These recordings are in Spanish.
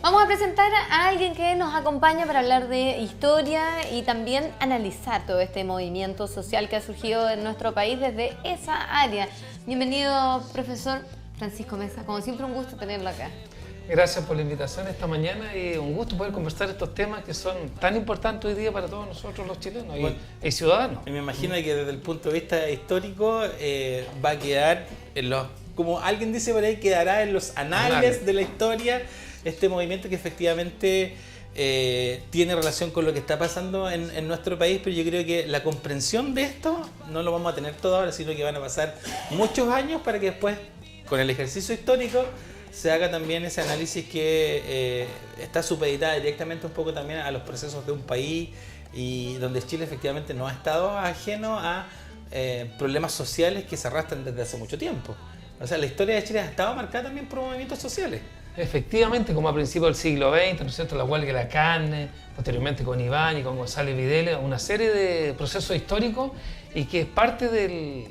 Vamos a presentar a alguien que nos acompaña para hablar de historia y también analizar todo este movimiento social que ha surgido en nuestro país desde esa área. Bienvenido, profesor Francisco Mesa. Como siempre, un gusto tenerlo acá. Gracias por la invitación esta mañana y un gusto poder conversar estos temas que son tan importantes hoy día para todos nosotros los chilenos y ciudadanos. Me imagino que desde el punto de vista histórico va a quedar en los, como alguien dice por ahí, quedará en los anales de la historia este movimiento que efectivamente tiene relación con lo que está pasando en nuestro país, pero yo creo que la comprensión de esto no lo vamos a tener todo ahora, sino que van a pasar muchos años para que después, con el ejercicio histórico, se haga también ese análisis que está supeditada directamente un poco también a los procesos de un país y donde Chile efectivamente no ha estado ajeno a problemas sociales que se arrastran desde hace mucho tiempo. O sea, la historia de Chile ha estado marcada también por movimientos sociales. Efectivamente, como a principios del siglo XX, ¿no es cierto?, la huelga de la carne, posteriormente con Iván y con González Videla, una serie de procesos históricos y que es parte de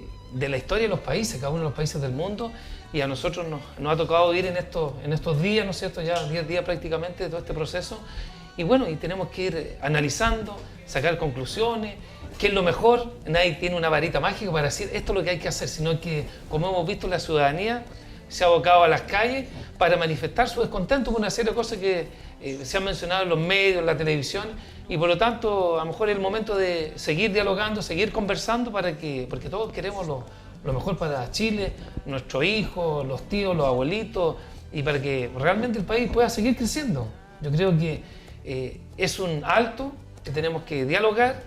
la historia de los países, cada uno de los países del mundo. Y a nosotros nos ha tocado vivir en estos días, ¿no es cierto?, ya 10 días prácticamente de todo este proceso. Y bueno, y tenemos que ir analizando, sacar conclusiones, qué es lo mejor. Nadie tiene una varita mágica para decir esto es lo que hay que hacer, sino que, como hemos visto, la ciudadanía se ha abocado a las calles para manifestar su descontento con una serie de cosas que se han mencionado en los medios, en la televisión, y por lo tanto, a lo mejor es el momento de seguir dialogando, seguir conversando, porque todos queremos lo mejor para Chile, nuestros hijos, los tíos, los abuelitos, y para que realmente el país pueda seguir creciendo. Yo creo que es un alto que tenemos que dialogar,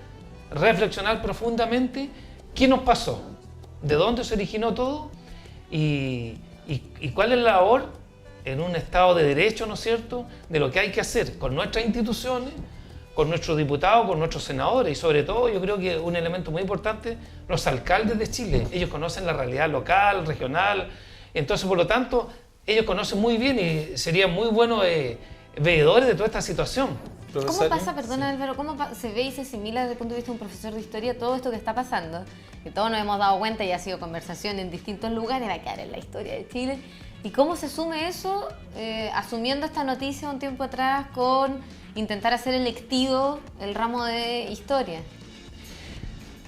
reflexionar profundamente qué nos pasó, de dónde se originó todo y cuál es la labor en un Estado de Derecho, ¿no es cierto?, de lo que hay que hacer con nuestras instituciones, con nuestros diputados, con nuestros senadores y sobre todo yo creo que un elemento muy importante, los alcaldes de Chile. Ellos conocen la realidad local, regional, entonces por lo tanto ellos conocen muy bien y serían muy buenos veedores de toda esta situación. ¿Cómo pasa, perdona Álvaro, cómo se ve y se asimila desde el punto de vista de un profesor de historia todo esto que está pasando? Que todos nos hemos dado cuenta y ha sido conversación en distintos lugares, va a quedar en la historia de Chile. ¿Y cómo se asume eso, asumiendo esta noticia un tiempo atrás con intentar hacer electivo el ramo de historia?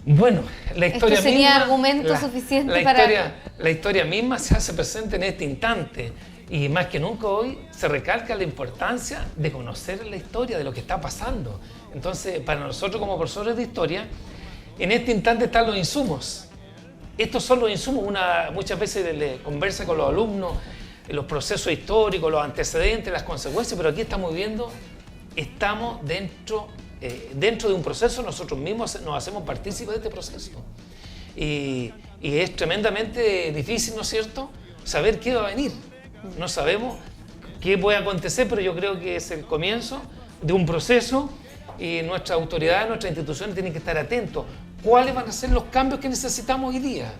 Bueno, la historia ¿Esto sería misma, argumento suficiente para...? La historia misma se hace presente en este instante y más que nunca hoy se recalca la importancia de conocer la historia de lo que está pasando. Entonces, para nosotros como profesores de historia, en este instante están los insumos. Estos son los insumos, muchas veces le conversa con los alumnos, los procesos históricos, los antecedentes, las consecuencias, pero aquí estamos viendo, estamos dentro de un proceso, nosotros mismos nos hacemos partícipes de este proceso. Y es tremendamente difícil, ¿no es cierto?, saber qué va a venir. No sabemos qué puede acontecer, pero yo creo que es el comienzo de un proceso y nuestras autoridades, nuestras instituciones tienen que estar atentos. ¿Cuáles van a ser los cambios que necesitamos hoy día?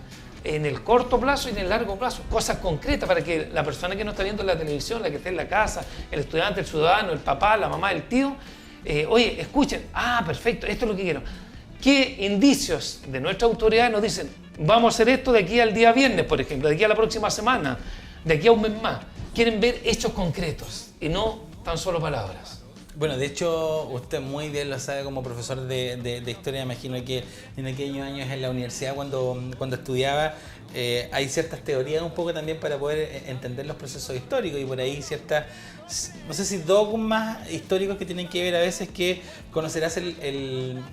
En el corto plazo y en el largo plazo. Cosas concretas para que la persona que nos está viendo en la televisión, la que está en la casa, el estudiante, el ciudadano, el papá, la mamá, el tío, oye, escuchen, perfecto, esto es lo que quiero. ¿Qué indicios de nuestras autoridades nos dicen? Vamos a hacer esto de aquí al día viernes, por ejemplo, de aquí a la próxima semana, de aquí a un mes más. Quieren ver hechos concretos y no tan solo palabras. Bueno, de hecho, usted muy bien lo sabe como profesor de historia. Me imagino que en aquellos años en la universidad, cuando estudiaba, hay ciertas teorías un poco también para poder entender los procesos históricos y por ahí ciertas, no sé si dogmas históricos que tienen que ver a veces que conocerás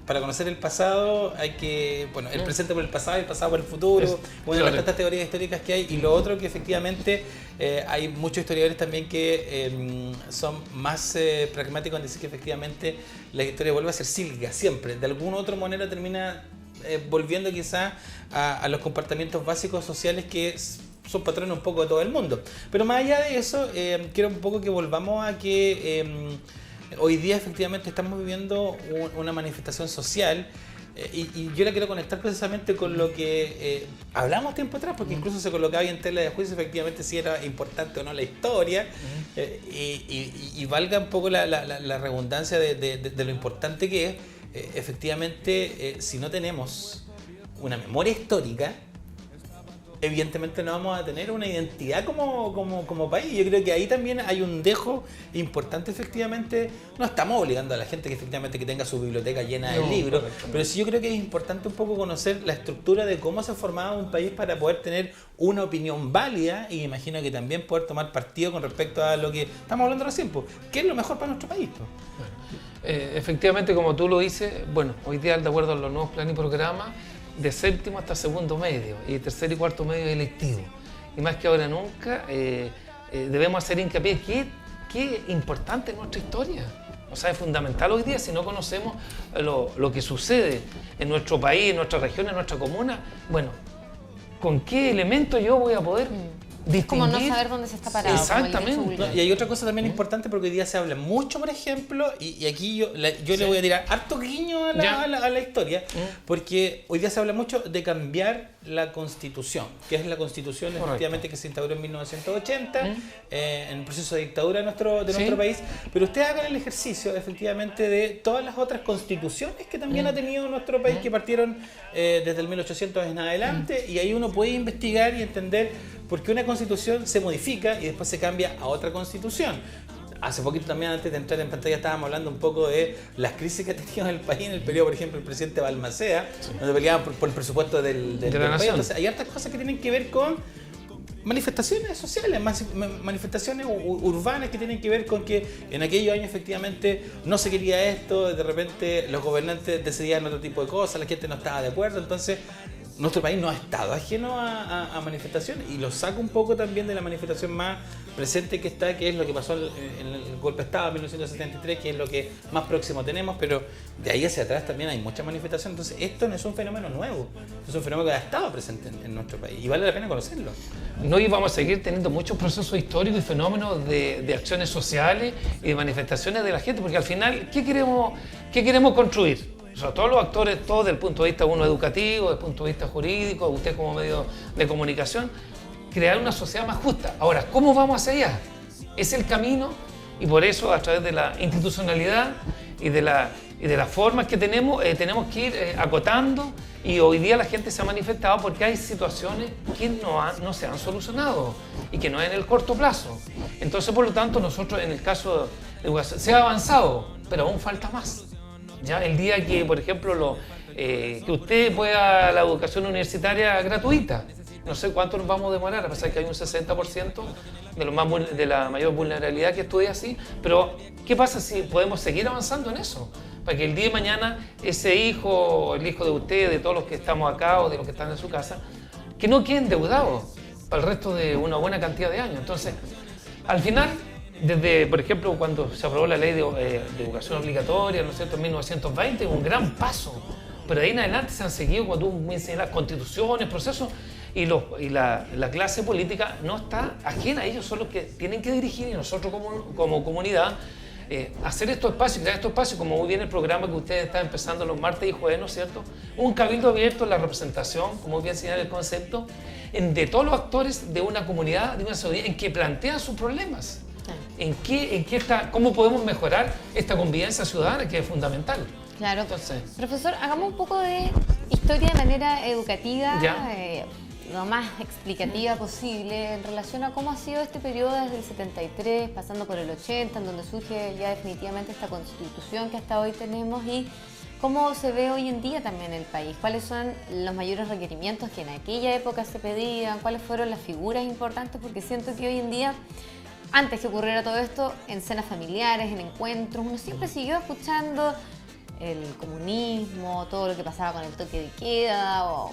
para conocer el pasado hay que, bueno, el presente por el pasado y el pasado por el futuro, bueno, tantas teorías históricas que hay y lo otro que efectivamente hay muchos historiadores también que son más pragmáticos en decir que efectivamente la historia vuelve a ser cíclica siempre, de alguna u otra manera termina volviendo quizá a los comportamientos básicos sociales que son patrones un poco de todo el mundo. Pero más allá de eso, quiero un poco que volvamos a que hoy día efectivamente estamos viviendo una manifestación social y yo la quiero conectar precisamente con lo que hablamos tiempo atrás, porque incluso se colocaba ahí en tela de juicio efectivamente si era importante o no la historia y valga un poco la redundancia de lo importante que es. Efectivamente, si no tenemos una memoria histórica, evidentemente no vamos a tener una identidad como país. Yo creo que ahí también hay un dejo importante, efectivamente. No estamos obligando a la gente que efectivamente que tenga su biblioteca llena de libros, pero sí yo creo que es importante un poco conocer la estructura de cómo se ha formado un país para poder tener una opinión válida y imagino que también poder tomar partido con respecto a lo que estamos hablando recién, pues, ¿qué es lo mejor para nuestro país? Efectivamente, como tú lo dices, bueno, hoy día de acuerdo a los nuevos planes y programas, de séptimo hasta segundo medio y tercer y cuarto medio electivo. Y más que ahora nunca, debemos hacer hincapié qué importante es nuestra historia. O sea, es fundamental hoy día, si no conocemos lo que sucede en nuestro país, en nuestra región, en nuestra comuna, bueno, ¿con qué elemento yo voy a poder distinguir? Como no saber dónde se está parado. Exactamente. No, y hay otra cosa también importante porque hoy día se habla mucho, por ejemplo, y aquí yo le voy a tirar harto guiño a la historia, porque hoy día se habla mucho de cambiar la Constitución, que es la Constitución efectivamente que se instauró en 1980, en el proceso de dictadura de nuestro país, pero ustedes hagan el ejercicio efectivamente de todas las otras constituciones que también ha tenido nuestro país, que partieron desde el 1800 en adelante, y ahí uno puede investigar y entender por qué una constitución se modifica y después se cambia a otra constitución. Hace poquito también, antes de entrar en pantalla, estábamos hablando un poco de las crisis que ha tenido el país en el periodo, por ejemplo, el presidente Balmaceda, donde peleaban por el presupuesto del país. Entonces, hay hartas cosas que tienen que ver con manifestaciones sociales, manifestaciones urbanas que tienen que ver con que en aquellos años efectivamente no se quería esto, de repente los gobernantes decidían otro tipo de cosas, la gente no estaba de acuerdo, entonces nuestro país no ha estado ajeno a manifestaciones, y lo saca un poco también de la manifestación más presente que está, que es lo que pasó en el golpe de Estado de 1973, que es lo que más próximo tenemos, pero de ahí hacia atrás también hay muchas manifestaciones. Entonces esto no es un fenómeno nuevo, es un fenómeno que ha estado presente en nuestro país y vale la pena conocerlo. No, y vamos a seguir teniendo muchos procesos históricos y fenómenos de acciones sociales y de manifestaciones de la gente, porque al final, ¿qué queremos construir? O sea, todos los actores, todos desde el punto de vista uno educativo, desde el punto de vista jurídico, usted como medio de comunicación, crear una sociedad más justa. Ahora, ¿cómo vamos hacia allá? Es el camino, y por eso a través de la institucionalidad y de las formas que tenemos que ir acotando, y hoy día la gente se ha manifestado porque hay situaciones que no se han solucionado y que no es en el corto plazo. Entonces, por lo tanto, nosotros en el caso de educación se ha avanzado, pero aún falta más. Ya el día que, por ejemplo, que usted pueda la educación universitaria gratuita, no sé cuánto nos vamos a demorar, a pesar que hay un 60% de la mayor vulnerabilidad que estudia así, pero ¿qué pasa si podemos seguir avanzando en eso? Para que el día de mañana ese hijo, el hijo de usted, de todos los que estamos acá o de los que están en su casa, que no queden endeudados para el resto de una buena cantidad de años. Entonces, al final, desde, por ejemplo, cuando se aprobó la ley de educación obligatoria, ¿no es cierto?, en 1920, un gran paso. Pero de ahí en adelante se han seguido, cuando tú me enseñas las constituciones, procesos, y la clase política no está ajena, ellos son los que tienen que dirigir, y nosotros como comunidad, hacer estos espacios, crear estos espacios, como muy bien el programa que ustedes están empezando los martes y jueves, ¿no es cierto? Un cabildo abierto, la representación, como bien señala el concepto, de todos los actores de una comunidad, de una sociedad, en que plantean sus problemas. ¿Cómo podemos mejorar esta convivencia ciudadana, que es fundamental? Claro. Entonces, profesor, hagamos un poco de historia de manera educativa, lo más explicativa posible, en relación a cómo ha sido este periodo desde el 73, pasando por el 80, en donde surge ya definitivamente esta constitución que hasta hoy tenemos, y cómo se ve hoy en día también el país, cuáles son los mayores requerimientos que en aquella época se pedían, cuáles fueron las figuras importantes, porque siento que hoy en día, antes que ocurriera todo esto, en cenas familiares, en encuentros, uno siempre siguió escuchando el comunismo, todo lo que pasaba con el toque de queda, o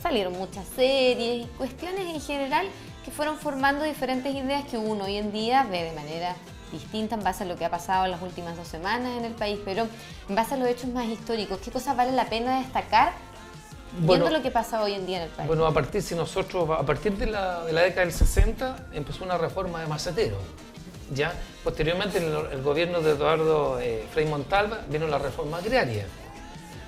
salieron muchas series y cuestiones en general que fueron formando diferentes ideas que uno hoy en día ve de manera distinta en base a lo que ha pasado en las últimas 2 semanas en el país, pero en base a los hechos más históricos, ¿qué cosas vale la pena destacar viendo lo que pasa hoy en día en el país? Bueno, a partir de la década del 60 empezó una reforma de Macetero. ¿Ya? Posteriormente, en el gobierno de Eduardo Frei Montalva, vino la reforma agraria,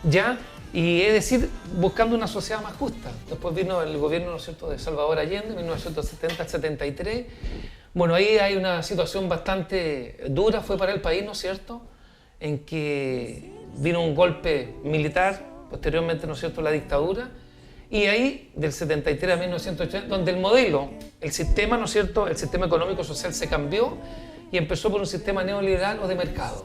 ¿ya? Y es decir, buscando una sociedad más justa. Después vino el gobierno, ¿no es cierto?, de Salvador Allende, 1970 al 73. Bueno, ahí hay una situación bastante dura, fue para el país, ¿no es cierto?, en que vino un golpe militar, posteriormente, ¿no es cierto?, la dictadura, Y ahí, del 73 a 1980, donde el modelo, el sistema, ¿no es cierto?, el sistema económico social se cambió y empezó por un sistema neoliberal o de mercado,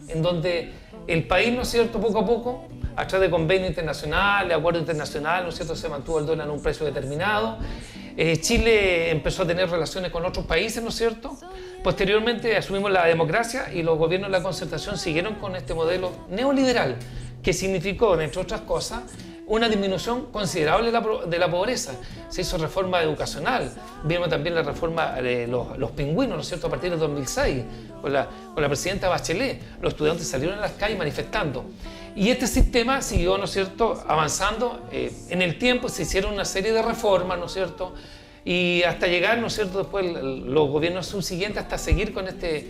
en donde el país, ¿no es cierto?, poco a poco, a través de convenios internacionales, acuerdos internacionales, ¿no es cierto?, se mantuvo el dólar en un precio determinado. Chile empezó a tener relaciones con otros países, ¿no es cierto? Posteriormente asumimos la democracia y los gobiernos de la concertación siguieron con este modelo neoliberal, que significó, entre otras cosas, una disminución considerable de la pobreza. Se hizo reforma educacional, vimos también la reforma de los pingüinos, ¿no es cierto?, a partir de 2006, con la presidenta Bachelet. Los estudiantes salieron a las calles manifestando. Y este sistema siguió, ¿no es cierto?, avanzando. En el tiempo se hicieron una serie de reformas, ¿no es cierto?, y hasta llegar, ¿no es cierto?, después los gobiernos subsiguientes hasta seguir con este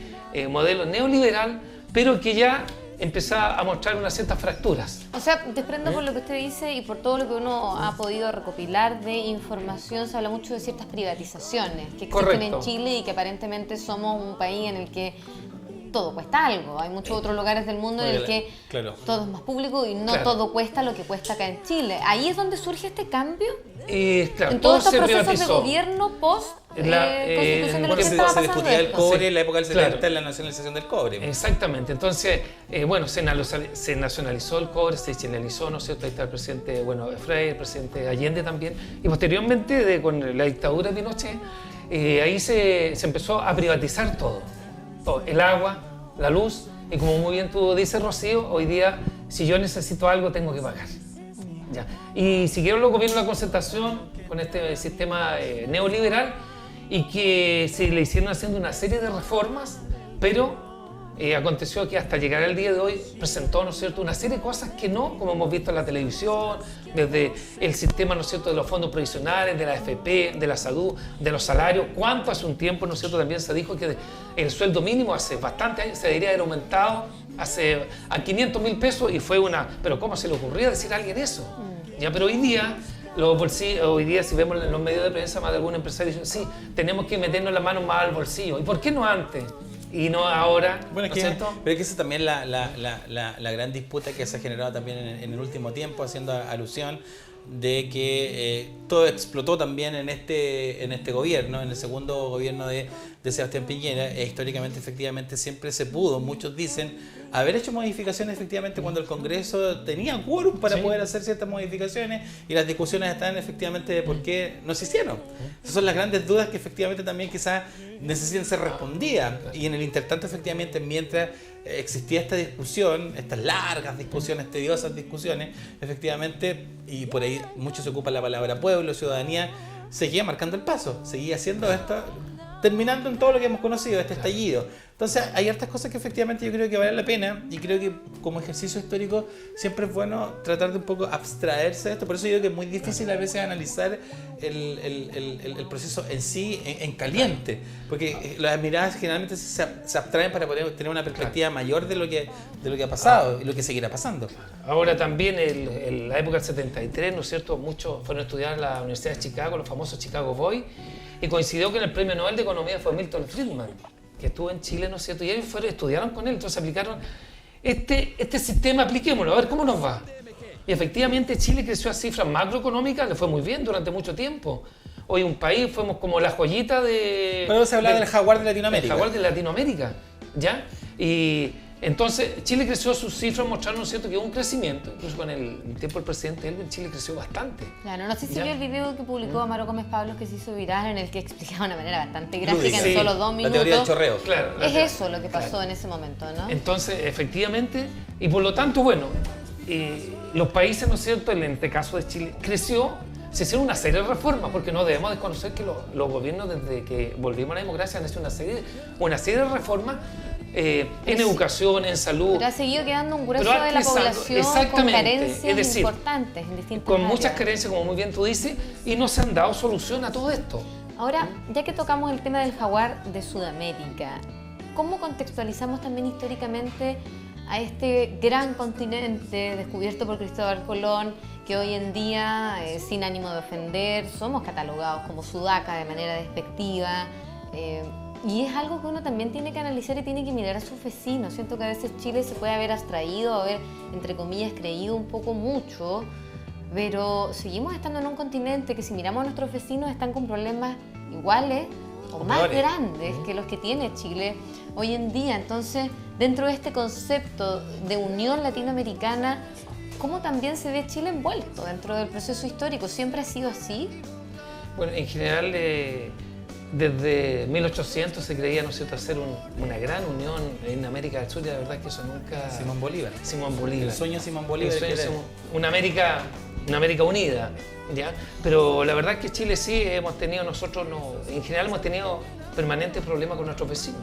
modelo neoliberal, pero que ya empezaba a mostrar unas ciertas fracturas. O sea, desprendo por lo que usted dice y por todo lo que uno ha podido recopilar de información, se habla mucho de ciertas privatizaciones que existen en Chile y que aparentemente somos un país en el que todo cuesta algo. Hay muchos otros lugares del mundo en el que todo es más público y no todo cuesta lo que cuesta acá en Chile. ¿Ahí es donde surge este cambio? Claro, en todos estos procesos de gobierno post constitución de lo que estaba pasando. Se discutía el cobre en la época del 70, la nacionalización del cobre. Exactamente. Entonces, bueno, se nacionalizó el cobre, se chilenizó, ¿no es cierto? Ahí está el presidente, bueno, Frei, el presidente Allende también. Y posteriormente, con la dictadura de Pinochet, ahí se empezó a privatizar todo. El agua, la luz, y como muy bien tú dices, Rocío, hoy día, si yo necesito algo, tengo que pagar. Ya. Y siguieron los gobiernos de la concertación con este sistema neoliberal y que se le hicieron haciendo una serie de reformas, pero aconteció que hasta llegar al día de hoy presentó, ¿no es cierto?, una serie de cosas que no, como hemos visto en la televisión, desde el sistema, ¿no es cierto?, de los fondos provisionales, de la AFP, de la salud, de los salarios. ¿Cuánto hace un tiempo, ¿no es cierto?, también se dijo que el sueldo mínimo hace bastante años se debería haber aumentado a 500.000 pesos y fue una... Pero ¿cómo se le ocurría decir a alguien eso? Ya, pero hoy día si vemos en los medios de prensa más de algún empresario dicen, sí, tenemos que meternos la mano más al bolsillo. ¿Y por qué no antes? Y no ahora, bueno, ¿no es cierto? Pero es que esa es también la gran disputa que se ha generado también en el último tiempo, haciendo alusión de que todo explotó también en este gobierno, en el segundo gobierno de Sebastián Piñera. Históricamente, efectivamente, siempre se pudo, muchos dicen, haber hecho modificaciones efectivamente cuando el Congreso tenía quórum para poder hacer ciertas modificaciones, y las discusiones están efectivamente de por qué no se hicieron. Esas son las grandes dudas que efectivamente también quizás necesitan ser respondidas. Y en el intertanto, efectivamente, mientras existía esta discusión, estas largas discusiones, tediosas discusiones, efectivamente, y por ahí mucho se ocupa la palabra pueblo, ciudadanía, seguía marcando el paso, seguía haciendo esto, terminando en todo lo que hemos conocido, este estallido. Entonces hay hartas cosas que efectivamente yo creo que valen la pena, y creo que como ejercicio histórico siempre es bueno tratar de un poco abstraerse de esto. Por eso yo creo que es muy difícil a veces analizar el proceso en sí en caliente, porque las miradas generalmente se abstraen para poder tener una perspectiva mayor de lo que ha pasado y lo que seguirá pasando. Ahora también en la época del 73, ¿no es cierto?, muchos fueron a estudiar en la Universidad de Chicago, los famosos Chicago Boys, y coincidió que el premio Nobel de Economía fue Milton Friedman, que estuvo en Chile, ¿no es cierto? Y ellos estudiaron con él, entonces aplicaron este sistema, apliquémoslo, a ver cómo nos va. Y efectivamente Chile creció a cifras macroeconómicas, le fue muy bien durante mucho tiempo. Hoy un país, fuimos como la joyita de... Pero se habla del jaguar de Latinoamérica. El jaguar de Latinoamérica, ¿ya? Y entonces Chile creció, sus cifras mostraron, ¿no es cierto?, que hubo un crecimiento. Incluso con el tiempo del presidente Elvin, Chile creció bastante. Claro, no sé si vio el video que publicó Amaro Gómez Pablos, que se hizo viral, en el que explicaba de una manera bastante gráfica, en solo 2 minutos. La teoría del chorreo. Claro, es eso lo que pasó en ese momento, ¿no? Entonces, efectivamente, y por lo tanto, bueno, los países, ¿no es cierto?, en este caso de Chile, creció, se hicieron una serie de reformas, porque no debemos desconocer que los gobiernos, desde que volvimos a la democracia, han hecho una serie de reformas en educación, en salud. Pero ha seguido quedando un grueso de la población con carencias importantes en distintas áreas. Muchas carencias, como muy bien tú dices, y no se han dado solución a todo esto. Ahora, ya que tocamos el tema del jaguar de Sudamérica, ¿cómo contextualizamos también históricamente a este gran continente descubierto por Cristóbal Colón, que hoy en día, sin ánimo de ofender, somos catalogados como sudaca de manera despectiva? Y es algo que uno también tiene que analizar y tiene que mirar a sus vecinos. Siento que a veces Chile se puede haber abstraído, haber, entre comillas, creído un poco mucho, pero seguimos estando en un continente que si miramos a nuestros vecinos están con problemas iguales o más peores. grandes que los que tiene Chile hoy en día. Entonces, dentro de este concepto de unión latinoamericana, ¿cómo también se ve Chile envuelto dentro del proceso histórico? ¿Siempre ha sido así? Bueno, en general, desde 1800 se creía, ¿no es cierto?, hacer una gran unión en América del Sur, y la verdad es que eso nunca... Simón Bolívar. Simón Bolívar. El sueño de Simón Bolívar. El sueño es de que una América unida, ¿ya? Pero la verdad es que Chile sí hemos tenido, nosotros no, en general hemos tenido permanentes problemas con nuestros vecinos.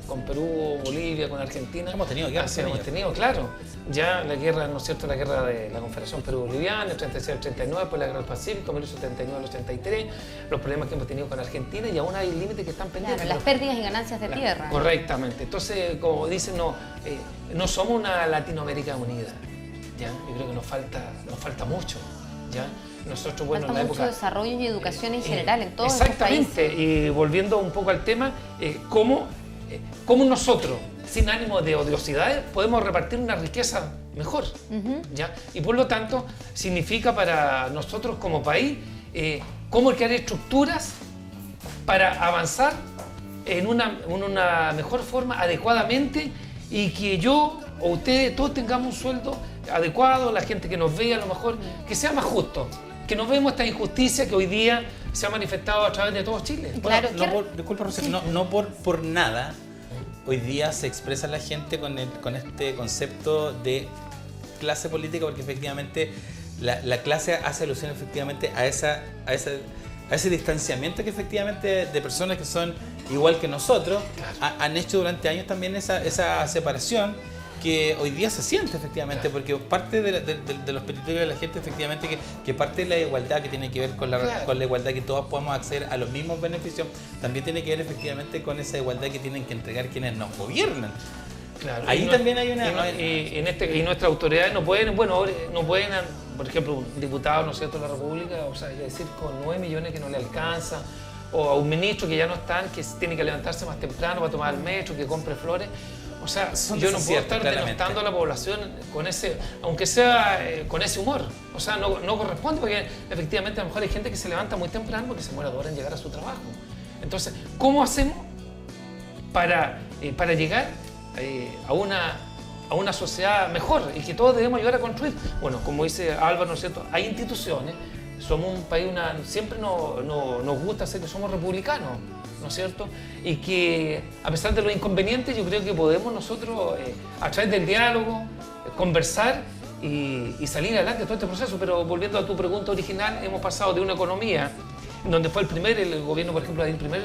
Con Perú, Bolivia, con Argentina. Hemos tenido guerras con hemos ellos. tenido, claro. Ya la guerra, ¿no es cierto?, la guerra de la Confederación Perú-Boliviana, el 36 al 39, después la guerra del Pacífico, 1879 al 83, los problemas que hemos tenido con Argentina, y aún hay límites que están pendientes. Claro, las pérdidas y ganancias de tierra. Correctamente. Entonces, como dicen, no somos una Latinoamérica unida. ¿Ya? Yo creo que nos falta mucho. ¿Ya? Nosotros, bueno, Falta en la mucho época... desarrollo y educación en general en todos estos Exactamente, países. y volviendo un poco al tema, ¿cómo nosotros, sin ánimo de odiosidades, podemos repartir una riqueza mejor? ¿Ya? Y por lo tanto, significa para nosotros como país, cómo crear estructuras para avanzar en una mejor forma, adecuadamente, y que yo o ustedes todos tengamos un sueldo adecuado, la gente que nos vea, a lo mejor, que sea más justo. Que no vemos esta injusticia que hoy día se ha manifestado a través de todo Chile. Claro, Disculpa, Rocío, no por nada, hoy día se expresa la gente con este concepto de clase política, porque efectivamente la clase hace alusión efectivamente a ese distanciamiento que efectivamente de personas que son igual que nosotros han hecho durante años también esa separación que hoy día se siente efectivamente, porque parte de los petitorios de la gente efectivamente que parte de la igualdad que tiene que ver con la igualdad, que todos podamos acceder a los mismos beneficios, también tiene que ver efectivamente con esa igualdad que tienen que entregar quienes nos gobiernan. Claro, Ahí también hay una... Y nuestras autoridades no pueden, por ejemplo, un diputado, ¿no es cierto?, de la República, o sea, decir con 9 millones que no le alcanza, o a un ministro que ya no están, que tiene que levantarse más temprano para tomar el metro, que compre flores. O sea, yo no puedo estar denostando a la población con ese, aunque sea con ese humor. O sea, no corresponde, porque efectivamente a lo mejor hay gente que se levanta muy temprano porque se muere 2 horas en llegar a su trabajo. Entonces, ¿cómo hacemos para llegar a una sociedad mejor y que todos debemos ayudar a construir? Bueno, como dice Álvaro, ¿no es cierto?, hay instituciones. Somos un país, siempre nos gusta ser que somos republicanos, ¿no es cierto? Y que a pesar de los inconvenientes, yo creo que podemos nosotros, a través del diálogo, conversar y salir adelante de todo este proceso. Pero volviendo a tu pregunta original, hemos pasado de una economía donde fue el gobierno, por ejemplo, el primer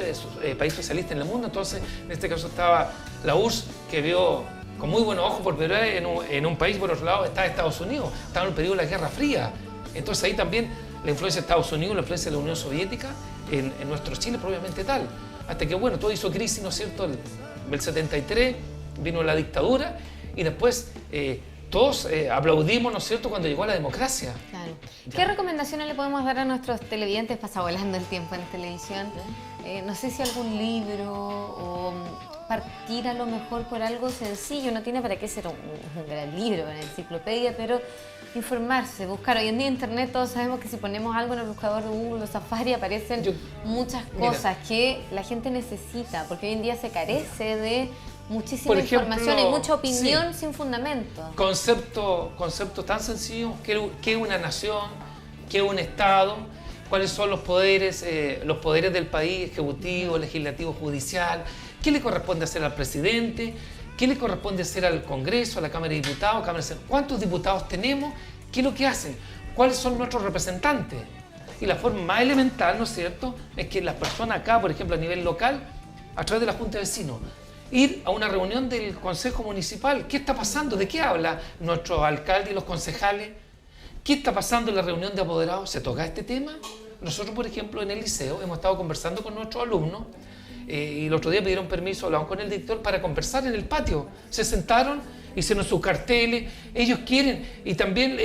país socialista en el mundo. Entonces, en este caso estaba la URSS, que vio con muy buenos ojos por primera vez en un país. Por otro lado está Estados Unidos, estaba en el periodo de la Guerra Fría. Entonces ahí también la influencia de Estados Unidos, la influencia de la Unión Soviética en nuestro Chile probablemente tal. Hasta que, bueno, todo hizo crisis, ¿no es cierto? El 73 vino la dictadura y después todos aplaudimos, ¿no es cierto?, cuando llegó la democracia. Claro. ¿Qué recomendaciones le podemos dar a nuestros televidentes? Pasa volando el tiempo en televisión. No sé si algún libro o partir a lo mejor por algo sencillo. No tiene para qué ser un gran libro, una enciclopedia, pero informarse, buscar. Hoy en día en internet todos sabemos que si ponemos algo en el buscador de Google o Safari aparecen muchas cosas que la gente necesita, porque hoy en día se carece de muchísima información y mucha opinión sin fundamento. Conceptos tan sencillos, ¿qué es una nación? ¿Qué es un Estado? ¿Cuáles son los poderes del país, ejecutivo, legislativo, judicial? ¿Qué le corresponde hacer al presidente? ¿Qué le corresponde hacer al Congreso, a la Cámara de Diputados, Cámara de Senadores? ¿Cuántos diputados tenemos? ¿Qué es lo que hacen? ¿Cuáles son nuestros representantes? Y la forma más elemental, ¿no es cierto?, es que las personas acá, por ejemplo, a nivel local, a través de la Junta de Vecinos, ir a una reunión del Consejo Municipal. ¿Qué está pasando? ¿De qué habla nuestro alcalde y los concejales? ¿Qué está pasando en la reunión de apoderados? ¿Se toca este tema? Nosotros, por ejemplo, en el liceo hemos estado conversando con nuestros alumnos y el otro día pidieron permiso, hablaban con el director para conversar en el patio. Se sentaron, hicieron sus carteles, ellos quieren, y también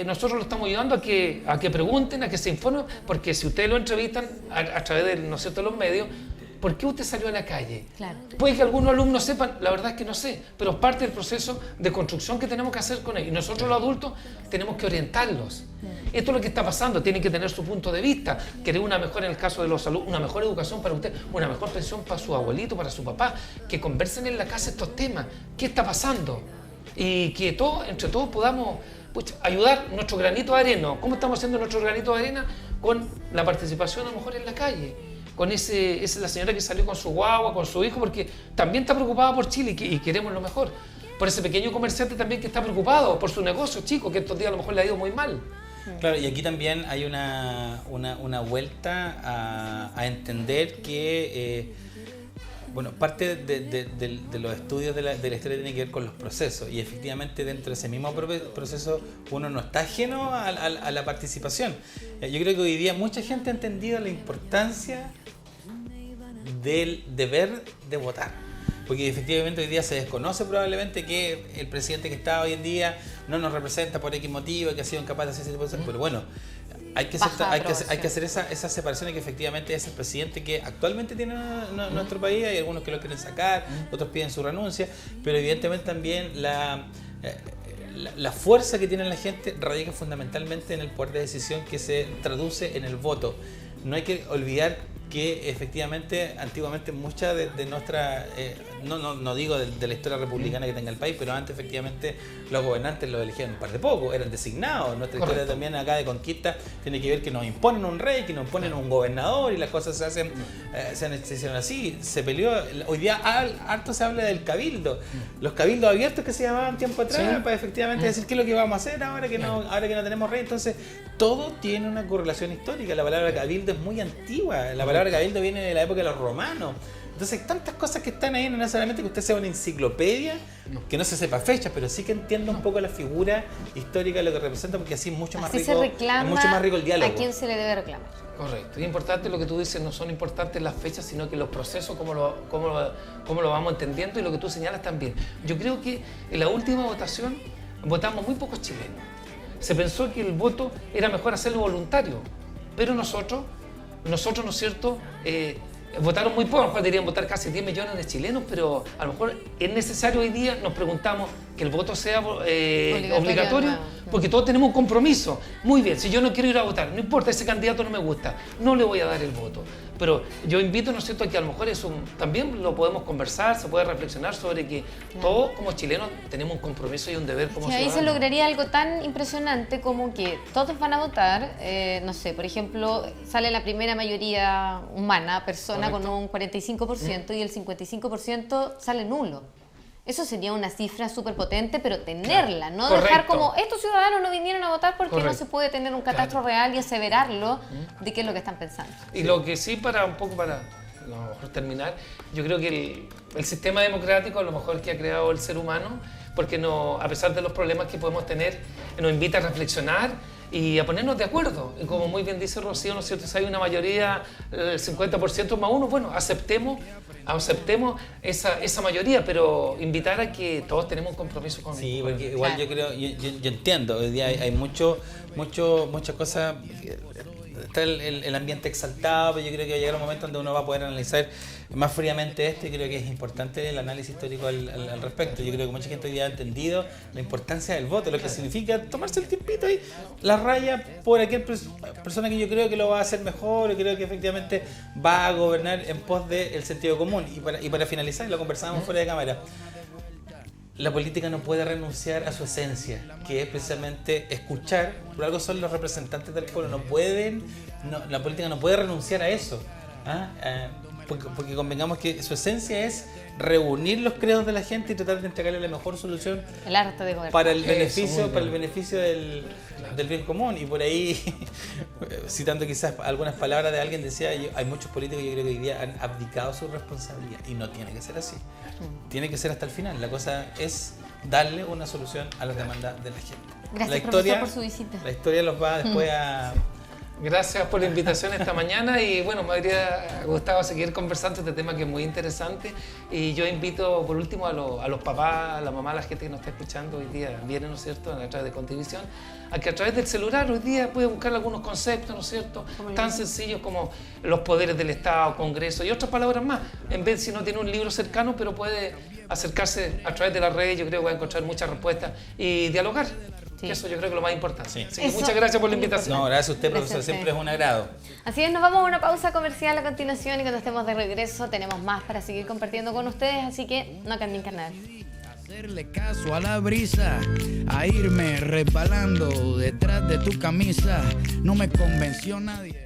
nosotros los estamos ayudando a que pregunten, a que se informen, porque si ustedes lo entrevistan a través de, ¿no es cierto?, los medios, ¿por qué usted salió a la calle? Claro. Puede que algunos alumnos sepan, la verdad es que no sé, pero es parte del proceso de construcción que tenemos que hacer con ellos. Y nosotros los adultos tenemos que orientarlos. Esto es lo que está pasando, tienen que tener su punto de vista, querer una mejor, en el caso de los alumnos, una mejor educación para usted, una mejor pensión para su abuelito, para su papá, que conversen en la casa estos temas, qué está pasando, y que todos, entre todos podamos ayudar nuestro granito de arena. ¿Cómo estamos haciendo nuestro granito de arena? Con la participación a lo mejor en la calle, con la señora que salió con su guagua, con su hijo, porque también está preocupada por Chile y queremos lo mejor. Por ese pequeño comerciante también que está preocupado por su negocio, chico, que estos días a lo mejor le ha ido muy mal. Claro, y aquí también hay una vuelta a entender que, bueno, parte de los estudios de la historia tiene que ver con los procesos, y efectivamente dentro de ese mismo proceso uno no está ajeno a la participación. Yo creo que hoy día mucha gente ha entendido la importancia del deber de votar. Porque efectivamente hoy día se desconoce probablemente que el presidente que está hoy en día no nos representa por X motivo, que ha sido incapaz de hacer ese tipo de cosas, pero bueno, hay que hacer esa separación, y que efectivamente es el presidente que actualmente tiene nuestro país. Hay algunos que lo quieren sacar, otros piden su renuncia, pero evidentemente también la fuerza que tiene la gente radica fundamentalmente en el poder de decisión que se traduce en el voto. No hay que olvidar que efectivamente antiguamente mucha de nuestra, no digo de la historia republicana que tenga el país, pero antes efectivamente los gobernantes los elegían un par de pocos, eran designados. Nuestra historia también acá de conquista tiene que ver que nos imponen un rey, que nos imponen un gobernador, y las cosas se hicieron así, se peleó. Hoy día harto se habla del cabildo, los cabildos abiertos que se llamaban tiempo atrás, para efectivamente decir qué es lo que vamos a hacer ahora que no tenemos rey. Entonces todo tiene una correlación histórica. La palabra cabildo es muy antigua, la palabra cabildo viene de la época de los romanos. Entonces hay tantas cosas que están ahí, no necesariamente que usted sea una enciclopedia, que no se sepa fechas, pero sí que entienda un poco la figura histórica de lo que representa, porque así es mucho más rico el diálogo. ¿A quién se le debe reclamar? Correcto. Es importante lo que tú dices, no son importantes las fechas, sino que los procesos, cómo lo vamos entendiendo, y lo que tú señalas también. Yo creo que en la última votación votamos muy pocos chilenos. Se pensó que el voto era mejor hacerlo voluntario, pero nosotros, ¿no es cierto?, votaron muy pocos, a lo mejor deberían votar casi 10 millones de chilenos, pero a lo mejor es necesario hoy día, nos preguntamos, que el voto sea obligatorio, porque todos tenemos un compromiso. Muy bien, si yo no quiero ir a votar, no importa, ese candidato no me gusta, no le voy a dar el voto. Pero yo invito, ¿no es cierto?, a que a lo mejor eso también lo podemos conversar, se puede reflexionar sobre que todos como chilenos tenemos un compromiso y un deber como ciudadanos. Ahí se lograría algo tan impresionante como que todos van a votar, no sé, por ejemplo, sale la primera mayoría humana, persona, con un 45%, y el 55% sale nulo. Eso sería una cifra súper potente, pero tenerla, no dejar como estos ciudadanos no vinieron a votar, porque no se puede tener un catastro real y aseverarlo de qué es lo que están pensando. Y lo que sí, para a lo mejor terminar, yo creo que el sistema democrático, a lo mejor que ha creado el ser humano, porque a pesar de los problemas que podemos tener, nos invita a reflexionar y a ponernos de acuerdo. Y como muy bien dice Rocío, ¿no es cierto?, si hay una mayoría, el 50% más uno, bueno, aceptemos esa mayoría, pero invitar a que todos tenemos un compromiso con Sí, porque igual yo creo, yo entiendo, hoy día hay muchas cosas, está el ambiente exaltado, pero yo creo que va a llegar un momento donde uno va a poder analizar más fríamente esto, y creo que es importante el análisis histórico al respecto. Yo creo que mucha gente hoy día ha entendido la importancia del voto, lo que significa tomarse el tiempito y la raya por aquel persona que yo creo que lo va a hacer mejor, y creo que efectivamente va a gobernar en pos del sentido común. Y para finalizar, lo conversábamos fuera de cámara, la política no puede renunciar a su esencia, que es precisamente escuchar. Por algo son los representantes del pueblo. La política no puede renunciar a eso. Porque convengamos que su esencia es reunir los credos de la gente y tratar de entregarle la mejor solución, el arte de gobernar, para el beneficio del bien común. Y por ahí, citando quizás algunas palabras de alguien, decía, hay muchos políticos que yo creo que hoy día han abdicado su responsabilidad, y no tiene que ser así. Tiene que ser hasta el final. La cosa es darle una solución a las demandas de la gente. Gracias, profesor, por su visita. La historia los va después Gracias por la invitación esta mañana y bueno, me habría gustado seguir conversando este tema que es muy interesante y yo invito por último a los papás, a la mamá, a la gente que nos está escuchando hoy día, viene, ¿no es cierto?, a través de Contivisión, a que a través del celular hoy día puede buscar algunos conceptos, ¿no es cierto?, tan sencillos como los poderes del Estado, Congreso y otras palabras más, en vez si no tiene un libro cercano, pero puede acercarse a través de las redes, yo creo que va a encontrar muchas respuestas y dialogar. Sí. Eso yo creo que es lo más importante. Sí. Así que muchas gracias por la invitación. No, gracias a usted, profesor, siempre es un agrado. Así es, nos vamos a una pausa comercial a continuación y cuando estemos de regreso tenemos más para seguir compartiendo con ustedes, así que no cambien canal. Hacerle caso a la brisa, a irme resbalando detrás de tu camisa, no me convenció nadie.